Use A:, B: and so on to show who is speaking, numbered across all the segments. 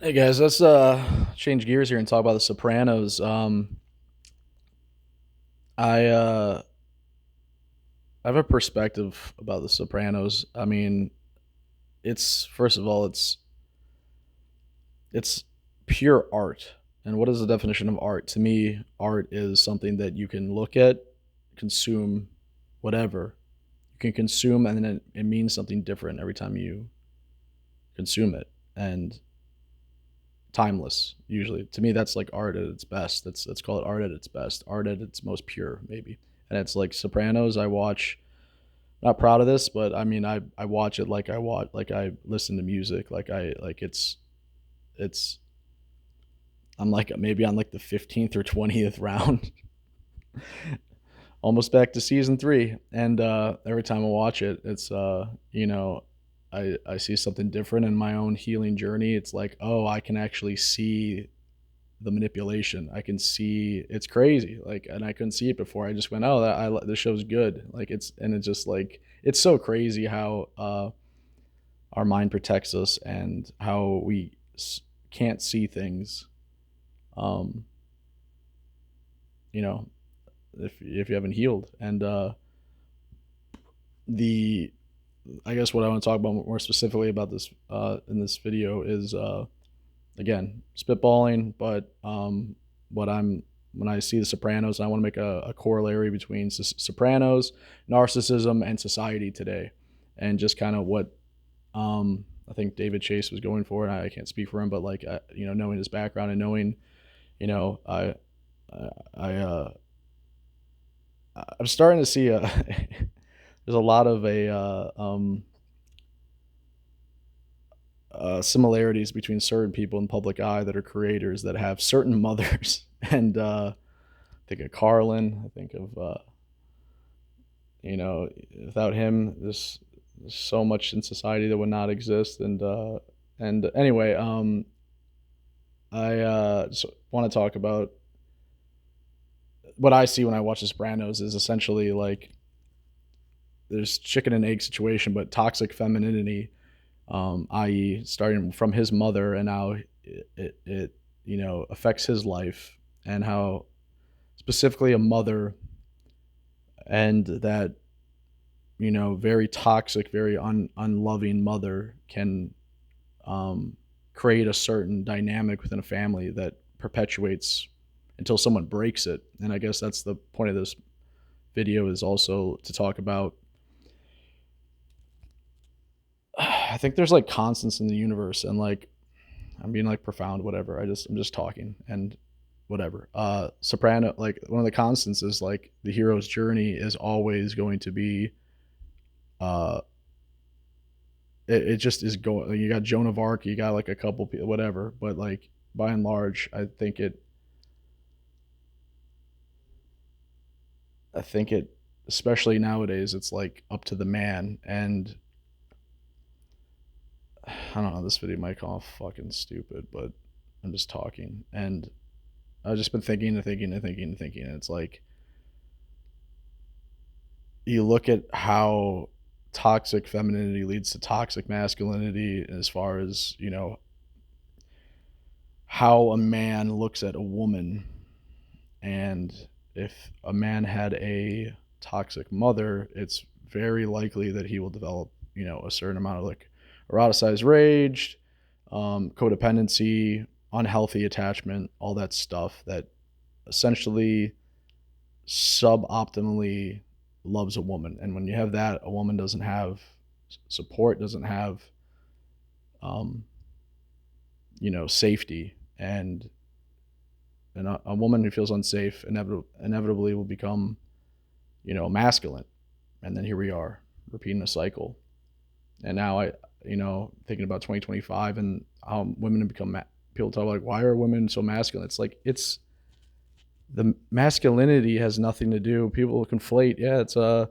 A: Hey guys, let's change gears here and talk about the Sopranos. I I have a perspective about the Sopranos. I mean, it's first of all, it's pure art. And what is the definition of art? To me, art is something that you can look at, consume, whatever. You can consume, and then it means something different every time you consume it. And timeless usually to me that's like art at its best. Let's call it art at its best, art at its most pure maybe. And it's like Sopranos. I watch, not proud of this, but I mean I watch it like I watch, like I listen to music, like I like it's I'm like maybe on like the 15th or 20th round, almost back to season 3. And every time I watch it, it's I see something different in my own healing journey. It's like, oh, I can actually see the manipulation. I can see it's crazy. Like, and I couldn't see it before. I just went, oh, this show's good. Like it's just like it's so crazy how our mind protects us and how we can't see things. Um, you know, if you haven't healed, and the I guess what I want to talk about more specifically about this in this video is again spitballing, but what I'm when I see the Sopranos, I want to make a corollary between Sopranos, narcissism, and society today, and just kind of what I think David Chase was going for. And I can't speak for him, but like knowing his background and knowing, you know, I I'm starting to see a there's a lot of similarities between certain people in public eye that are creators that have certain mothers. And I think of Carlin. I think of without him, there's so much in society that would not exist. And anyway, I just want to talk about what I see when I watch The Sopranos is essentially like there's chicken and egg situation, but toxic femininity, i.e., starting from his mother and how it affects his life, and how specifically a mother, and that very toxic, very unloving mother can um, create a certain dynamic within a family that perpetuates until someone breaks it. And I guess that's the point of this video, is also to talk about I think there's like constants in the universe, and like I'm being like profound, whatever. I'm just talking and whatever. Soprano, like one of the constants is like the hero's journey is always going to be uh it just is going. Like, you got Joan of Arc, you got like a couple people, whatever, but like by and large, I think it, especially nowadays, it's like up to the man. And I don't know, this video might come off fucking stupid, but I'm just talking. And I've just been thinking and thinking and thinking and thinking. And it's like, you look at how toxic femininity leads to toxic masculinity, as far as, how a man looks at a woman. And if a man had a toxic mother, it's very likely that he will develop, a certain amount of like eroticized rage, codependency, unhealthy attachment, all that stuff that essentially suboptimally loves a woman. And when you have that, a woman doesn't have support, doesn't have, um, safety. And a woman who feels unsafe inevitably will become, masculine. And then here we are repeating a cycle. And now thinking about 2025 and how women have become, people talk like, why are women so masculine? It's like, it's the masculinity has nothing to do. People conflate, yeah, it's a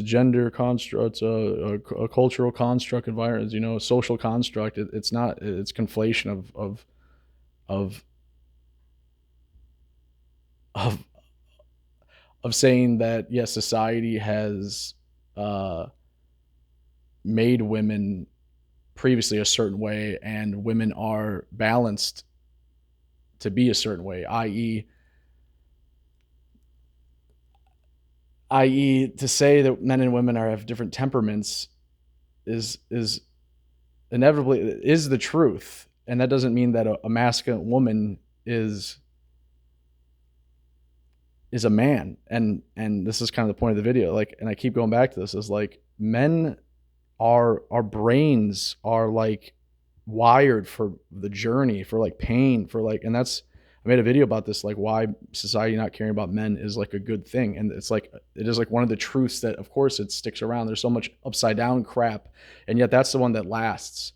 A: gender construct, it's a cultural construct, environment, a social construct. It's not. It's conflation of of of saying that yes, society has uh, made women previously a certain way and women are balanced to be a certain way, i.e. to say that men and women have different temperaments is inevitably is the truth, and that doesn't mean that a masculine woman is a man. And this is kind of the point of the video, like, and I keep going back to this, is like, men are, our brains are like wired for the journey, for like pain, for like, and that's, I made a video about this, like why society not caring about men is like a good thing. And it's like, it is like one of the truths that of course it sticks around. There's so much upside down crap, and yet that's the one that lasts.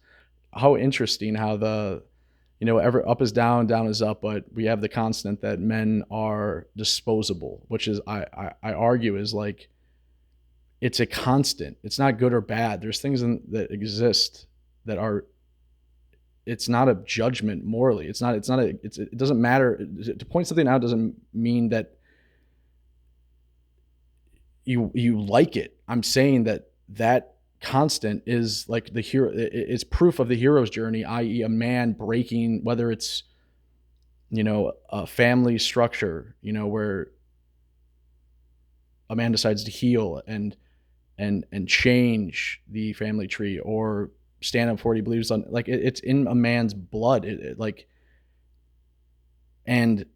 A: How interesting how the, you know, ever up is down, down is up, but we have the constant that men are disposable, which is, I argue is like, it's a constant. It's not good or bad. There's things that exist that are, it's not a judgment morally. It doesn't matter. To point something out doesn't mean that you like it. I'm saying that constant is like the hero. It's proof of the hero's journey, i.e. a man breaking, whether it's, you know, a family structure, you know, where a man decides to heal and change the family tree, or stand up for what he believes on. Like it's in a man's blood. Like, and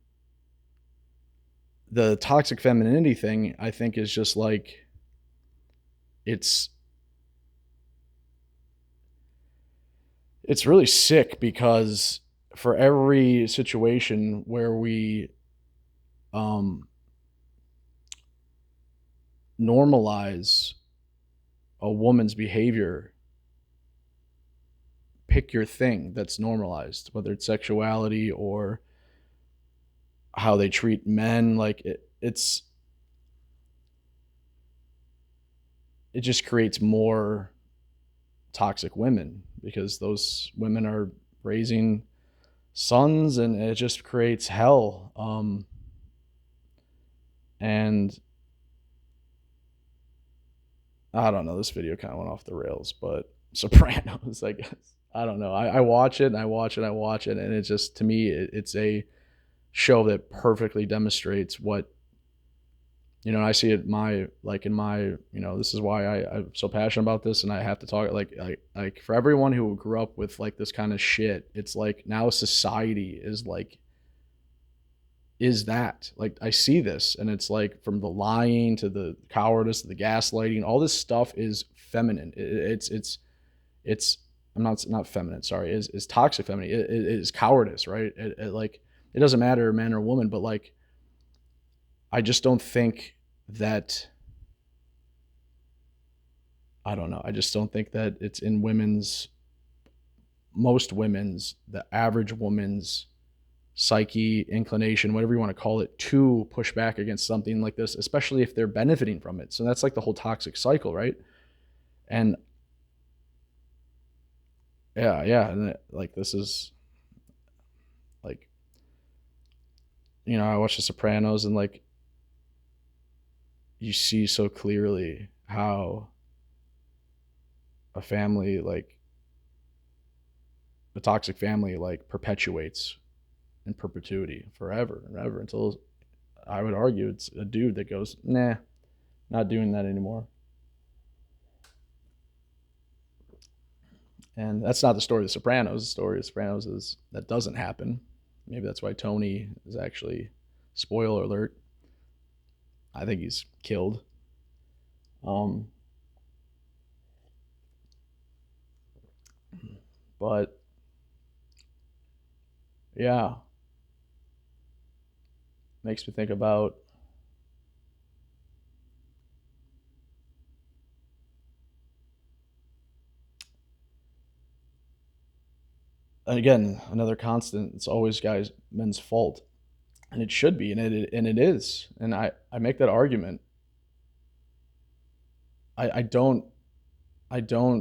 A: the toxic femininity thing, I think, is just like, it's really sick, because for every situation where we normalize a woman's behavior, pick your thing that's normalized, whether it's sexuality or how they treat men, like it just creates more toxic women, because those women are raising sons, and it just creates hell. And I don't know, this video kind of went off the rails, but Sopranos, I guess. I don't know. I watch it and I watch it and I watch it, and it just, to me, it's a show that perfectly demonstrates what, you know, I see it my, like in my, you know, this is why I'm so passionate about this, and I have to talk, like for everyone who grew up with like this kind of shit, it's like now society is like, is that, like, I see this, and it's like, from the lying to the cowardice to the gaslighting, all this stuff is feminine. It's I'm not feminine, sorry, is toxic feminine. It is cowardice, right? Like, it doesn't matter man or woman, but like, I just don't think that, I don't know, I just don't think that it's in most women's, the average woman's psyche, inclination, whatever you want to call it, to push back against something like this, especially if they're benefiting from it. So that's like the whole toxic cycle, right? And yeah, and like, this is like, you know, I watch The Sopranos, and like, you see so clearly how a family, like a toxic family, like perpetuates in perpetuity forever and ever, until, I would argue, it's a dude that goes, nah, not doing that anymore. And that's not the story of The Sopranos. The story of The Sopranos is that doesn't happen. Maybe that's why Tony is actually, spoiler alert, I think he's killed. But yeah, makes me think about, and again, another constant, it's always men's fault, and it should be, and it is, and I make that argument. I don't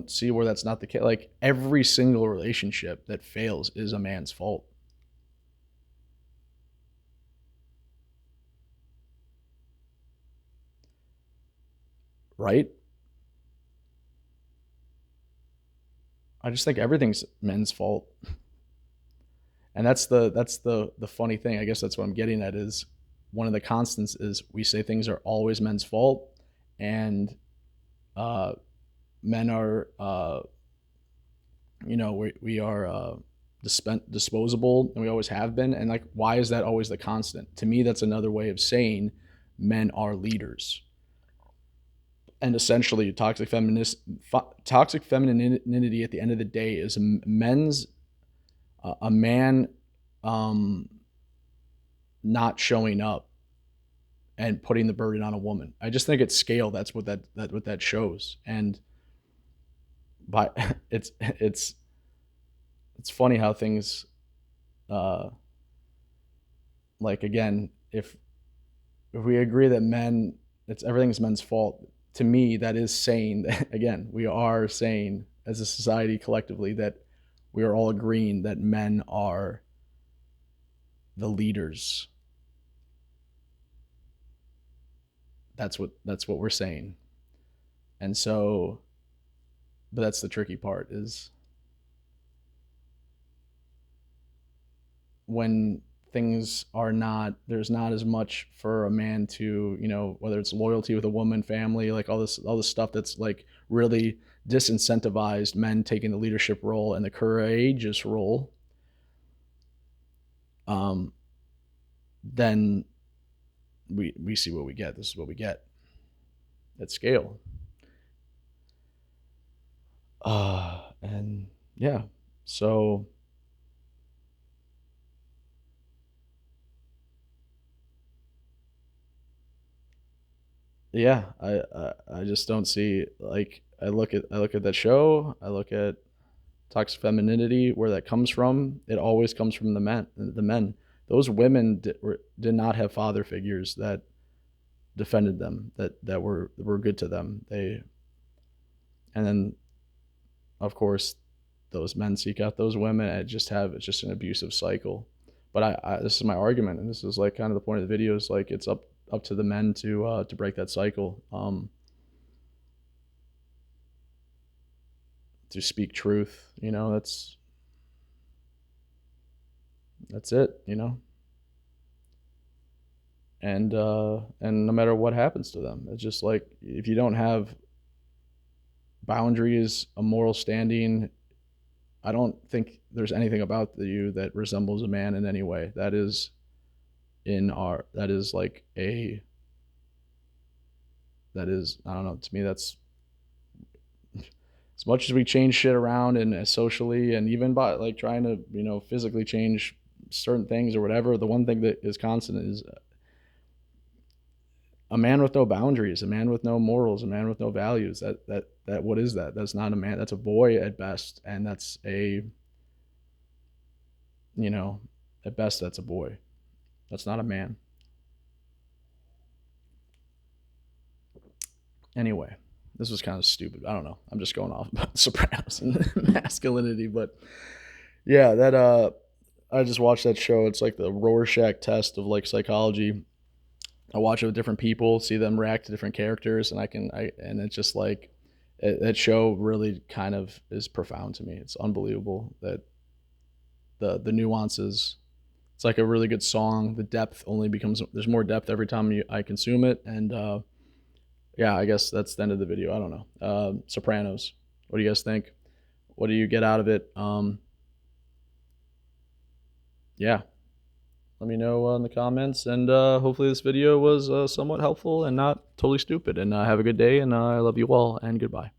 A: see where that's not the case. Like, every single relationship that fails is a man's fault, right? I just think everything's men's fault. And that's the funny thing. I guess that's what I'm getting at is one of the constants is we say things are always men's fault, and uh, men are we are disposable, and we always have been. And like, why is that always the constant? To me, that's another way of saying men are leaders. And essentially, toxic femininity at the end of the day is a man um, not showing up and putting the burden on a woman. I just think at scale, that's what that shows. And by it's funny how things uh, like, again, if we agree that men, it's everything's men's fault, to me that is saying that, again, we are saying as a society collectively that we are all agreeing that men are the leaders. That's what we're saying. And so, but that's the tricky part, is when things are not, there's not as much for a man to, whether it's loyalty with a woman, family, like all this stuff that's like really disincentivized men taking the leadership role and the courageous role, then we see what we get. This is what we get at scale. And yeah, so yeah, I just don't see, like, I look at that show, I look at toxic femininity, where that comes from. It always comes from the men. Those women did not have father figures that defended them, that were good to them. And then, of course, those men seek out those women, and it's just an abusive cycle. But this is my argument, and this is like kind of the point of the video, is like, it's up to the men to break that cycle, to speak truth. That's it. And no matter what happens to them, it's just like, if you don't have boundaries, a moral standing, I don't think there's anything about you that resembles a man in any way. That is like I don't know, to me, that's, as much as we change shit around, and socially, and even by like trying to physically change certain things or whatever, the one thing that is constant is a man with no boundaries, a man with no morals, a man with no values. That what is that? That's not a man. That's a boy at best, and that's at best, that's a boy. That's not a man. Anyway, this was kind of stupid. I don't know. I'm just going off about Sopranos and masculinity, but yeah, I just watched that show. It's like the Rorschach test of like psychology. I watch it with different people, see them react to different characters, and it's just like, that show really kind of is profound to me. It's unbelievable that the nuances. It's like a really good song. The depth only becomes, there's more depth every time I consume it. And yeah, I guess that's the end of the video. I don't know. Sopranos. What do you guys think? What do you get out of it? Yeah, let me know in the comments, and hopefully this video was somewhat helpful and not totally stupid. And have a good day, and I love you all, and goodbye.